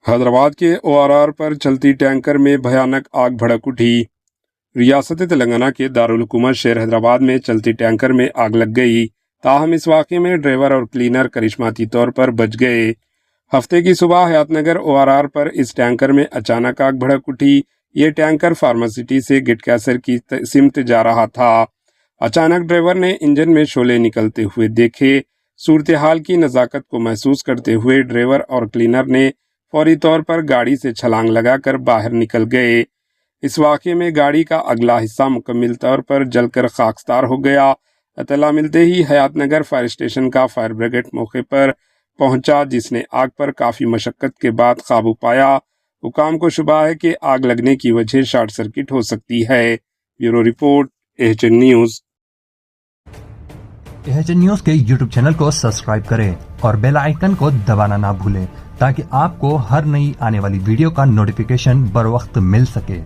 حیدرآباد کے ORR پر چلتی tanker میں بھیانک آگ بھڑک اٹھی۔ ریاست تلنگانہ کے دارالحکومت شہر حیدرآباد میں چلتی ٹینکر میں آگ لگ گئی، تاہم اس واقعے میں ڈرائیور اور کلینر کرشماتی طور پر بچ گئے۔ ہفتے کی صبح حیات نگر ORR پر اس ٹینکر میں اچانک آگ بھڑک اٹھی۔ یہ ٹینکر فارماسٹی سے گٹ کیسر کی سمت جا رہا تھا۔ اچانک ڈرائیور نے انجن میں شعلے نکلتے ہوئے دیکھے۔ صورتحال کی نزاکت کو محسوس کرتے ہوئے ڈرائیور اور کلینر نے فوری طور پر گاڑی سے چھلانگ لگا کر باہر نکل گئے۔ اس واقعے میں گاڑی کا اگلا حصہ مکمل طور پر جل کر خاکستار ہو گیا۔ اطلاع ملتے ہی حیات نگر فائر اسٹیشن کا فائر بریگیڈ موقع پر پہنچا، جس نے آگ پر کافی مشقت کے بعد قابو پایا۔ حکام کو شبہ ہے کہ آگ لگنے کی وجہ شارٹ سرکٹ ہو سکتی ہے۔ Bureau report, AHN news. AHN news کے YouTube چینل کو سبسکرائب کریں اور بیل آئیکن کو دبانا نہ بھولیں تاکہ آپ کو ہر نئی آنے والی ویڈیو کا نوٹیفیکیشن بر وقت مل سکے۔